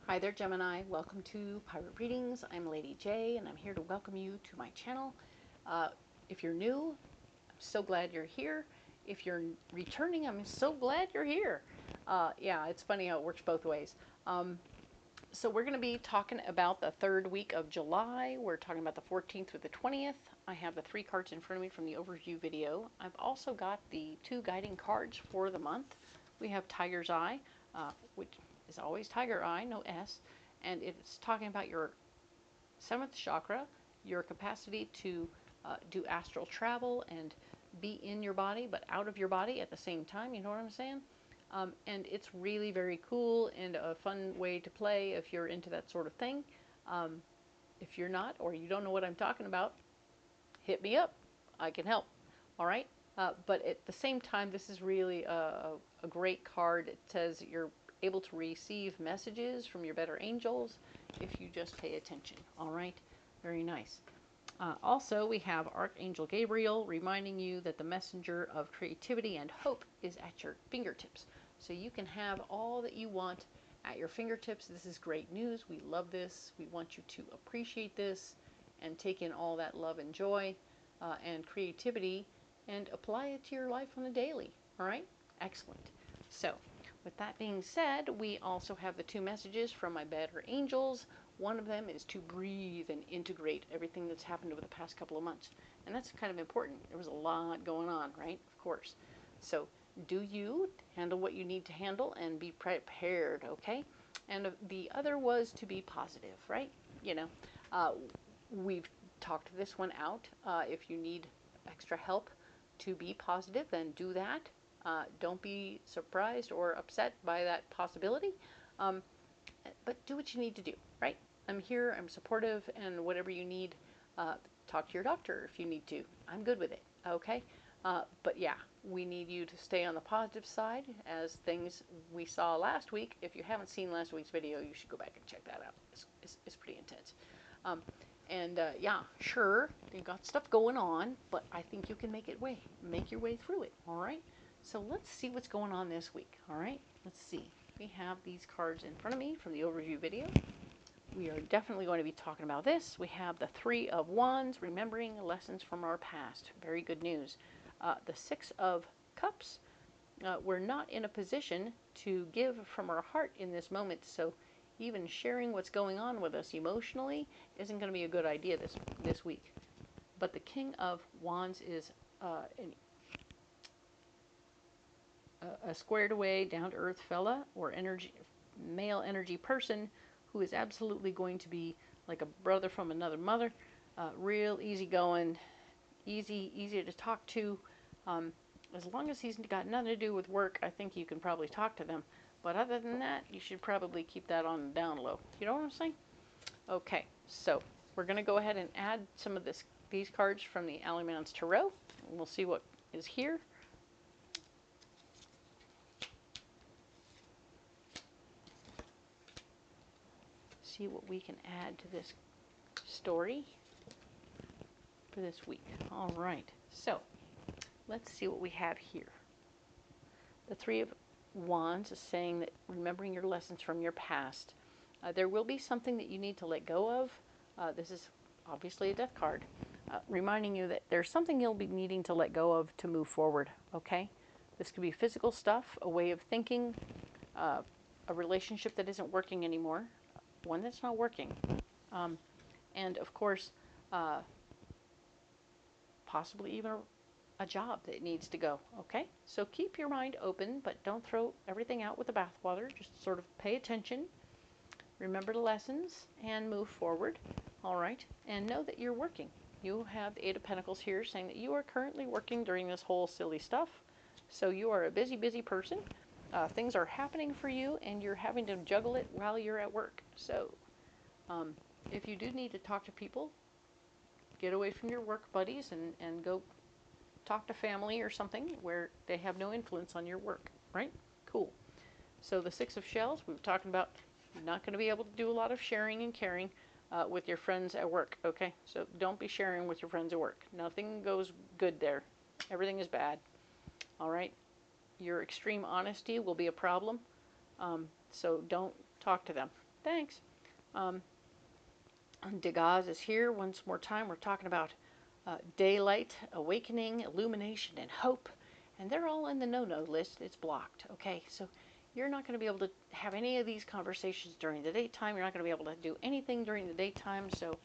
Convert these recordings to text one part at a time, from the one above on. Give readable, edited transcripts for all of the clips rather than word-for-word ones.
Hi there, Gemini. Welcome to Pirate Readings. I'm Lady J, and I'm here to welcome you to my channel. If you're new, I'm so glad you're here. If you're returning, I'm so glad you're here. Yeah, it's funny how it works both ways. So we're going to be talking about the third week of July. We're talking about the 14th through the 20th. I have the 3 cards in front of me from the overview video. I've also got the 2 guiding cards for the month. We have Tiger's Eye, which is always Tiger Eye, no S, and it's talking about your 7th chakra, your capacity to do astral travel and be in your body but out of your body at the same time, you know what I'm saying? And it's really very cool and a fun way to play if you're into that sort of thing. If you're not, or you don't know what I'm talking about, hit me up. I can help. All right? But at the same time, this is really a great card. It says you're able to receive messages from your better angels if you just pay attention. All right? Very nice. Also, we have Archangel Gabriel reminding you that the messenger of creativity and hope is at your fingertips. So you can have all that you want at your fingertips. This is great news. We love this. We want you to appreciate this and take in all that love and joy and creativity and apply it to your life on a daily. All right? Excellent. So, with that being said, we also have the 2 messages from my better angels. One of them is to breathe and integrate everything that's happened over the past couple of months. And that's kind of important. There was a lot going on, right? Of course. So do you handle what you need to handle and be prepared, okay? And the other was to be positive, right? You know, we've talked this one out. If you need extra help to be positive, then do that. Don't be surprised or upset by that possibility. But do what you need to do, right? I'm here, I'm supportive, and whatever you need, talk to your doctor if you need to. I'm good with it, okay? But yeah, we need you to stay on the positive side as things we saw last week. If you haven't seen last week's video, you should go back and check that out. It's pretty intense. Yeah, sure, you got stuff going on, but I think you can make your way through it, all right? So let's see what's going on this week, all right? Let's see. We have these cards in front of me from the overview video. We are definitely going to be talking about this. We have the 3 of Wands, remembering lessons from our past. Very good news. The 6 of Cups. We're not in a position to give from our heart in this moment, so even sharing what's going on with us emotionally isn't going to be a good idea this week. But the King of Wands is a squared away, down-to-earth fella or male energy person who is absolutely going to be like a brother from another mother, real easygoing, easy to talk to. As long as he's got nothing to do with work, I think you can probably talk to them. But other than that, you should probably keep that on the down low. You know what I'm saying? Okay, so we're going to go ahead and add some of these cards from the Alleyman's Tarot. We'll see what is here. See what we can add to this story for this week. All right, so let's see what we have here. The 3 of Wands is saying that remembering your lessons from your past. There will be something that you need to let go of. This is obviously a death card, reminding you that there's something you'll be needing to let go of to move forward, okay? This could be physical stuff, a way of thinking, a relationship that isn't working anymore, one that's not working. And of course, possibly even a job that needs to go, okay? So keep your mind open, but don't throw everything out with the bathwater. Just sort of pay attention, remember the lessons, and move forward, all right? And know that you're working. You have the 8 of Pentacles here saying that you are currently working during this whole silly stuff. So you are a busy, busy person. Things are happening for you, and you're having to juggle it while you're at work. So if you do need to talk to people, get away from your work buddies and go talk to family or something where they have no influence on your work, right? Cool. So the 6 of Shells, we were talking about you're not going to be able to do a lot of sharing and caring with your friends at work, okay? So don't be sharing with your friends at work. Nothing goes good there. Everything is bad, all right? Your extreme honesty will be a problem, so don't talk to them. Thanks. Um, Degas is here once more time. We're talking about daylight, awakening, illumination, and hope. And they're all in the no-no list. It's blocked. Okay, so you're not going to be able to have any of these conversations during the daytime. You're not going to be able to do anything during the daytime. So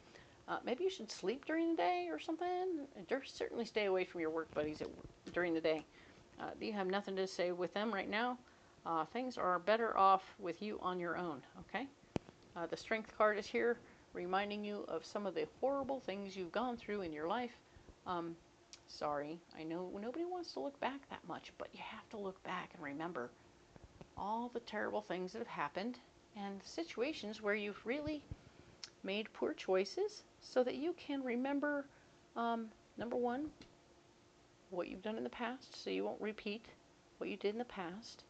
maybe you should sleep during the day or something. Certainly stay away from your work buddies during the day. You have nothing to say with them right now. Things are better off with you on your own. Okay. The Strength card is here, reminding you of some of the horrible things you've gone through in your life. Sorry, I know nobody wants to look back that much, but you have to look back and remember all the terrible things that have happened and situations where you've really made poor choices so that you can remember, number one, what you've done in the past so you won't repeat what you did in the past.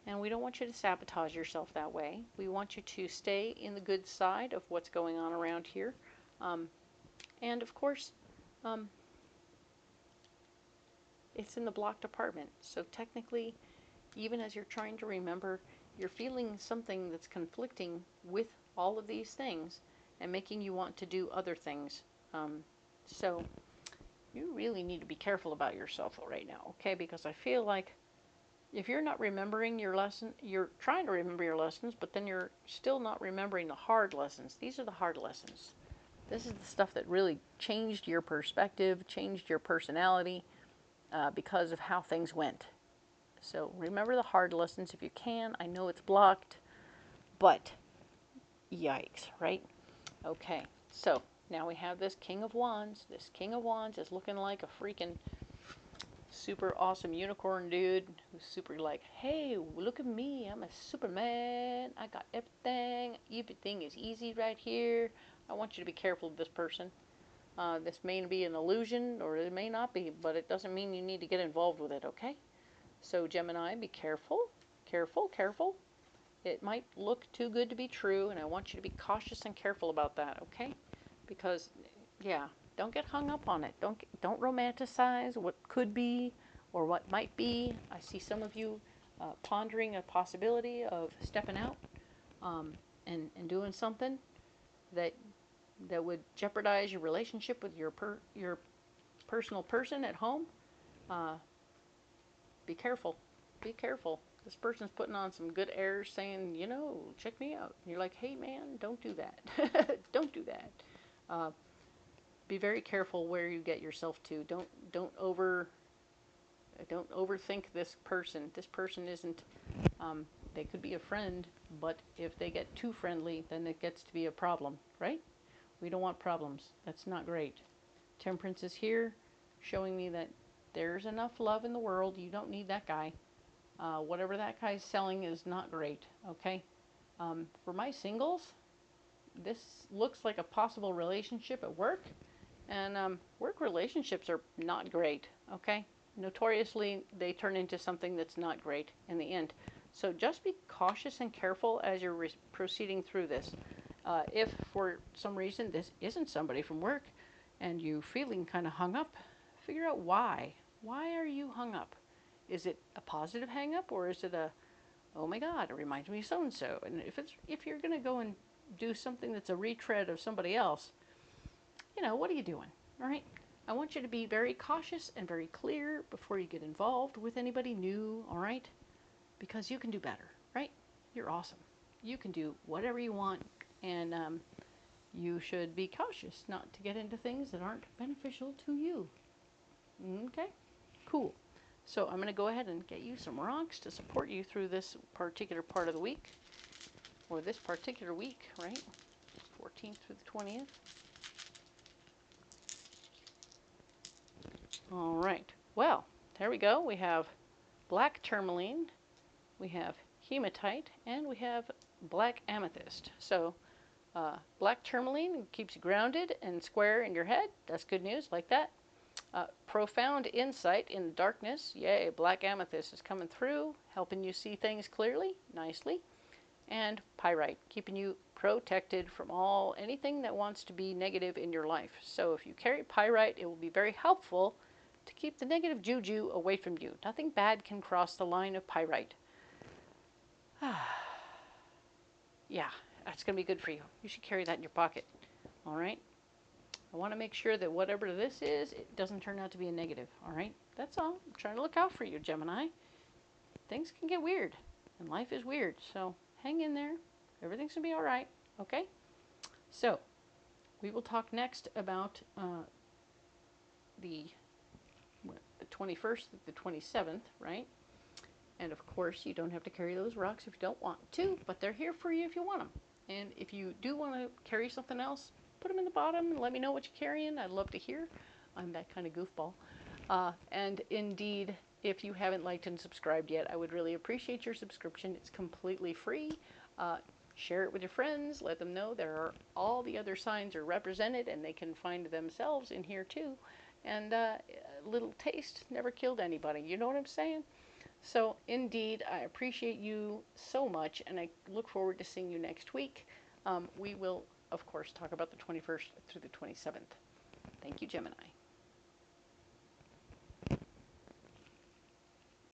And we don't want you to sabotage yourself that way. We want you to stay in the good side of what's going on around here. And of course, it's in the block department. So technically, even as you're trying to remember, you're feeling something that's conflicting with all of these things and making you want to do other things. So you really need to be careful about yourself right now, okay? Because I feel like if you're not remembering your lesson, you're trying to remember your lessons, but then you're still not remembering the hard lessons. These are the hard lessons. This is the stuff that really changed your perspective, changed your personality because of how things went. So remember the hard lessons if you can. I know it's blocked, but yikes, right? Okay, so now we have this King of Wands. This King of Wands is looking like a freaking super awesome unicorn dude who's super like, hey, look at me, I'm a Superman, I got everything is easy right here. I want you to be careful of this person. This may be an illusion or it may not be, but it doesn't mean you need to get involved with it, okay? So Gemini, be careful, careful, careful. It might look too good to be true, and I want you to be cautious and careful about that, okay? Because, yeah, don't get hung up on it. Don't romanticize what could be or what might be. I see some of you pondering a possibility of stepping out and doing something that would jeopardize your relationship with your personal person at home. Be careful. Be careful. This person's putting on some good airs saying, you know, check me out. And you're like, hey man, don't do that. Don't do that. Be very careful where you get yourself to. Don't overthink this person. This person isn't, they could be a friend, but if they get too friendly, then it gets to be a problem, right? We don't want problems. That's not great. Temperance is here, showing me that there's enough love in the world. You don't need that guy. Whatever that guy's selling is not great, okay? For my singles, this looks like a possible relationship at work. And work relationships are not great, okay? Notoriously, they turn into something that's not great in the end. So just be cautious and careful as you're proceeding through this. If for some reason this isn't somebody from work and you're feeling kind of hung up, figure out why. Why are you hung up? Is it a positive hang up, or is it a, oh my God, it reminds me of so-and-so? And if you're going to go and do something that's a retread of somebody else, you know, what are you doing? All right. I want you to be very cautious and very clear before you get involved with anybody new. All right. Because you can do better, right? You're awesome. You can do whatever you want. And you should be cautious not to get into things that aren't beneficial to you. Okay. Cool. So I'm going to go ahead and get you some rocks to support you through this particular part of the week. Or this particular week, right? 14th through the 20th. All right, well, there we go. We have black tourmaline, we have hematite, and we have black amethyst. So black tourmaline keeps you grounded and square in your head. That's good news, like that. Profound insight in the darkness. Yay, black amethyst is coming through, helping you see things clearly, nicely. And pyrite, keeping you protected from anything that wants to be negative in your life. So if you carry pyrite, it will be very helpful to keep the negative juju away from you. Nothing bad can cross the line of pyrite. Yeah, That's going to be good for you. You should carry that in your pocket. All right? I want to make sure that whatever this is, it doesn't turn out to be a negative. All right? That's all. I'm trying to look out for you, Gemini. Things can get weird, and life is weird. So hang in there. Everything's going to be all right. Okay? So we will talk next about the 21st to the 27th, right? And of course, you don't have to carry those rocks if you don't want to, but they're here for you if you want them. And if you do want to carry something else, put them in the bottom and let me know what you're carrying. I'd love to hear. I'm that kind of goofball. And indeed, if you haven't liked and subscribed yet, I would really appreciate your subscription. It's completely free. Share it with your friends. Let them know all the other signs are represented and they can find themselves in here too. And a little taste never killed anybody. You know what I'm saying? So, indeed, I appreciate you so much, and I look forward to seeing you next week. We will, of course, talk about the 21st through the 27th. Thank you, Gemini.